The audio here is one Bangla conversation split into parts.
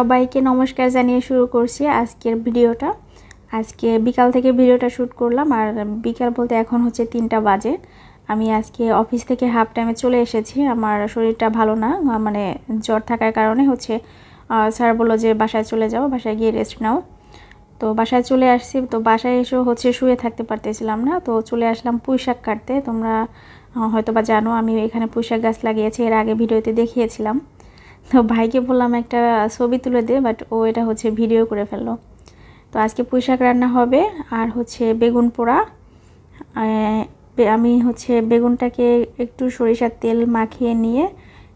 সবাইকে নমস্কার জানিয়ে শুরু করছি আজকের ভিডিওটা। আজকে বিকাল থেকে ভিডিওটা শ্যুট করলাম, আর বিকাল বলতে এখন হচ্ছে 3টা বাজে। আমি আজকে অফিস থেকে হাফ টাইমে চলে এসেছি। আমার শরীরটা ভালো না, মানে জ্বর থাকার কারণে হচ্ছে স্যার বললো যে বাসায় চলে যাও, বাসায় গিয়ে রেস্ট নাও। তো বাসায় চলে আসছি। তো বাসায় এসেও হচ্ছে শুয়ে থাকতে পারতেছিলাম না, তো চলে আসলাম পুঁইশাক কাটতে। তোমরা হয়তো বা জানো আমি এখানে পুঁইশাক গাছ লাগিয়েছি, এর আগে ভিডিওতে দেখিয়েছিলাম। তো ভাইকে বললাম একটা ছবি তুলে দে, বাট ও এটা হচ্ছে ভিডিও করে ফেললো। তো আজকে পুঁইশাক রান্না হবে, আর হচ্ছে বেগুন পোড়া। আমি হচ্ছে বেগুনটাকে একটু সরিষার তেল মাখিয়ে নিয়ে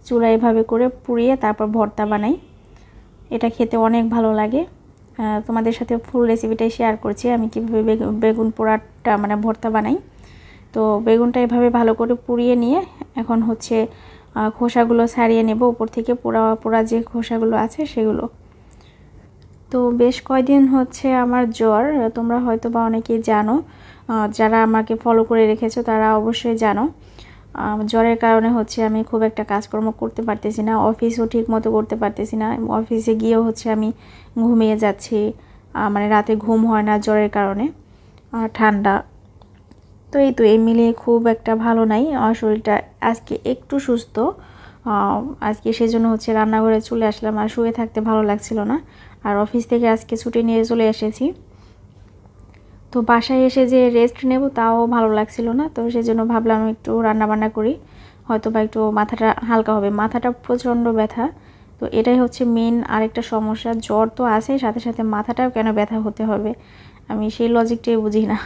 চুলায় এভাবে করে পুড়িয়ে তারপর ভর্তা বানাই। এটা খেতে অনেক ভালো লাগে। তোমাদের সাথে ফুল রেসিপিটাই শেয়ার করছি আমি কীভাবে বেগুন পোড়াটা মানে ভর্তা বানাই। তো বেগুনটা এভাবে ভালো করে পুড়িয়ে নিয়ে এখন হচ্ছে খোসাগুলো ছাড়িয়ে নেব, উপর থেকে পোড়া পোড়া যে খোসাগুলো আছে সেগুলো। তো বেশ কয়দিন হচ্ছে আমার জ্বর, তোমরা হয়তো বা অনেকেই জানো, যারা আমাকে ফলো করে রেখেছো তারা অবশ্যই জানো। জ্বরের কারণে হচ্ছে আমি খুব একটা কাজকর্ম করতে পারতেছি না, অফিসও ঠিক মতো করতে পারতেছি না। অফিসে গিয়েও হচ্ছে আমি ঘুমিয়ে যাচ্ছি, মানে রাতে ঘুম হয় না জ্বরের কারণে, ঠান্ডা। তো এই মিলিয়ে খুব একটা ভালো নাই আমার শরীরটা। আজকে একটু সুস্থ আজকে, সেজন্য হচ্ছে রান্নাঘরে চলে আসলাম। আর শুয়ে থাকতে ভালো লাগছিল না, আর অফিস থেকে আজকে ছুটি নিয়ে চলে এসেছি। তো বাসায় এসে যে রেস্ট নেব তাও ভালো লাগছিল না, তো সেজন্য ভাবলাম একটু রান্না বান্না করি, হয়তো বা একটু মাথাটা হালকা হবে। মাথাটা প্রচণ্ড ব্যথা, তো এটাই হচ্ছে মেন আরেকটা সমস্যা। জ্বর তো আছে, সাথে সাথে মাথাটাও কেন ব্যথা হতে হবে, আমি সেই লজিকটাই বুঝি না।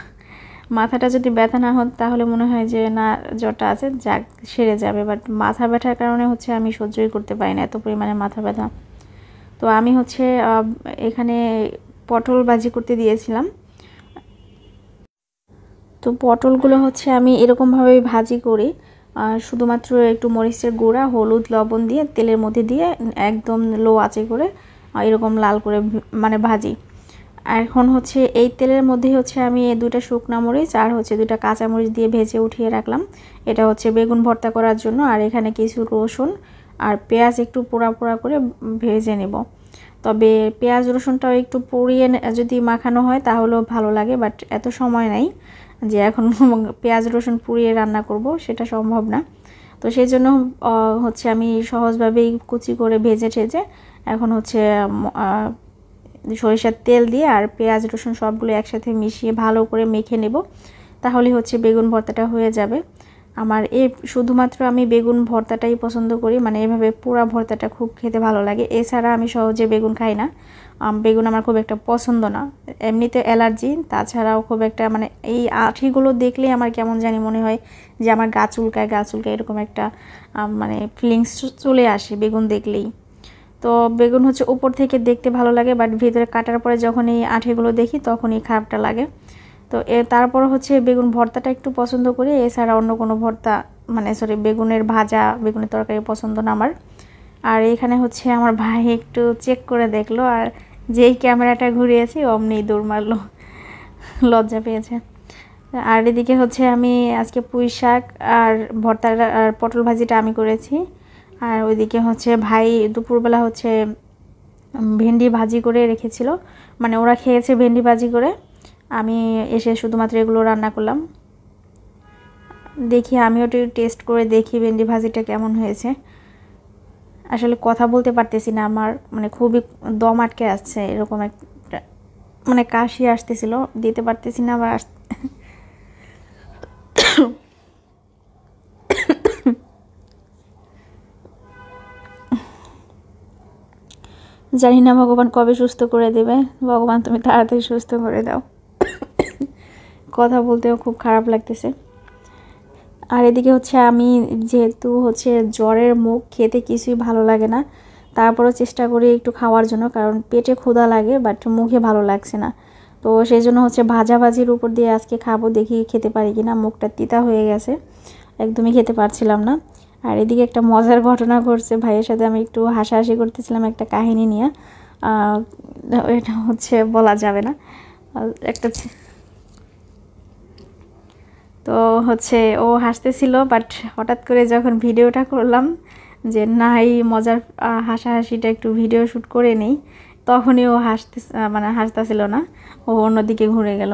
মাথাটা যদি ব্যথা না হতো তাহলে মনে হয় যে না জ্বরটা আছে যাক সেরে যাবে, বাট মাথা ব্যথার কারণে হচ্ছে আমি সহ্যই করতে পারি না এত পরিমাণে মাথা ব্যথা। তো আমি হচ্ছে এখানে পটল ভাজি করতে দিয়েছিলাম। তো পটলগুলো হচ্ছে আমি এরকমভাবেই ভাজি করি, শুধুমাত্র একটু মরিচের গুঁড়া, হলুদ, লবণ দিয়ে তেলের মধ্যে দিয়ে একদম লো আঁচে করে এরকম লাল করে মানে ভাজি। এখন হচ্ছে এই তেলের মধ্যে হচ্ছে আমি 2টা শুকনা মরিচ আর হচ্ছে 2টা কাঁচা মরিচ দিয়ে ভেজে উঠিয়ে রাখলাম। এটা হচ্ছে বেগুন ভর্তা করার জন্য। আর এখানে কিছু রসুন আর পেঁয়াজ একটু পোড়া পোড়া করে ভেজে নেব। তবে পেঁয়াজ রসুনটাও একটু পুড়িয়ে যদি মাখানো হয় তাহলেও ভালো লাগে, বাট এত সময় নাই যে এখন পেঁয়াজ রসুন পুড়িয়ে রান্না করব, সেটা সম্ভব না। তো সেই জন্য হচ্ছে আমি সহজভাবেই কুচি করে ভেজে ঠেজে এখন হচ্ছে সরিষার তেল দিয়ে আর পেঁয়াজ রসুন সবগুলো একসাথে মিশিয়ে ভালো করে মেখে নেব, তাহলে হচ্ছে বেগুন ভর্তাটা হয়ে যাবে। আমার শুধুমাত্র আমি বেগুন ভর্তাটাই পছন্দ করি, মানে এভাবে পোড়া ভর্তাটা খুব খেতে ভালো লাগে। এছাড়া আমি সহজে বেগুন খাই না, বেগুন আমার খুব একটা পছন্দ না, এমনিতে অ্যালার্জি। তাছাড়াও খুব একটা মানে এই আঁঠিগুলো দেখলেই আমার কেমন জানি মনে হয় যে আমার গা চুলকায় এরকম একটা মানে ফিলিংস চলে আসে বেগুন দেখলেই। তো বেগুন হচ্ছে উপর থেকে দেখতে ভালো লাগে, বাট ভিতরে কাটার পরে যখন এই আঁঠিগুলো দেখি তখনই খারাপটা লাগে। তো তারপর হচ্ছে বেগুন ভর্তাটা একটু পছন্দ করি, এছাড়া অন্য কোনো ভর্তা মানে বেগুনের ভাজা, বেগুনের তরকারি পছন্দ না আমার। আর এখানে হচ্ছে আমার ভাই একটু চেক করে দেখলো, আর যেই ক্যামেরাটা ঘুরিয়েছি অমনি দৌড় মারলো, লজ্জা পেয়েছে। আর এদিকে হচ্ছে আমি আজকে পুঁই শাক আর ভর্তাটা আর পটল ভাজিটা আমি করেছি। আর ওইদিকে হচ্ছে ভাই দুপুরবেলা হচ্ছে ভেন্ডি ভাজি করে রেখেছিল, মানে ওরা খেয়েছে ভেন্ডি ভাজি করে, আমি এসে শুধুমাত্র এগুলো রান্না করলাম। দেখি আমিও একটু টেস্ট করে দেখি ভেন্ডি ভাজিটা কেমন হয়েছে। আসলে কথা বলতে পারতেছি না, আমার মানে খুবই দম আটকে আসছে, এরকম একটা মানে কাশি আসতেছিল, দিতে পারতেছি না আবার জানি না ভগবান কবে সুস্থ করে দেবে। ভগবান তুমি তাড়াতাড়ি সুস্থ করে দাও। কথা বলতেও খুব খারাপ লাগতেছে। আর এদিকে হচ্ছে আমি যেহেতু হচ্ছে জ্বরের মুখ, খেতে কিছুই ভালো লাগে না, তারপরও চেষ্টা করি একটু খাওয়ার জন্য, কারণ পেটে ক্ষুধা লাগে বাট মুখে ভালো লাগছে না। তো সেই জন্য হচ্ছে ভাজাভাজির উপর দিয়ে আজকে খাবো, দেখি খেতে পারি কিনা। মুখটা তিতা হয়ে গেছে, একদমই খেতে পারছিলাম না। আর এদিকে একটা মজার ঘটনা ঘটছে, ভাইয়ের সাথে আমি একটু হাসাহাসি করতেছিলাম একটা কাহিনী নিয়ে, এটা হচ্ছে বলা যাবে না একটা। তো হচ্ছে ও হাসতেছিল, বাট হঠাৎ করে যখন ভিডিওটা করলাম যে না এই মজার হাসাহাসিটা একটু ভিডিও শ্যুট করে নেই, তখনই ও হাসতেছিল না, ও অন্যদিকে ঘুরে গেল।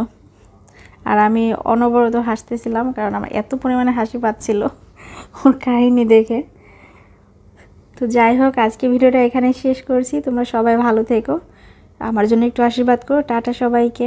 আর আমি অনবরত হাসতেছিলাম, কারণ আমার এত পরিমাণে হাসি পাচ্ছিল ওর কাহিনী দেখে। তো যাই হোক, আজকে ভিডিওটা এখানে শেষ করছি। তোমরা সবাই ভালো থেকো, আমার জন্য একটু আশীর্বাদ করো। টাটা সবাইকে।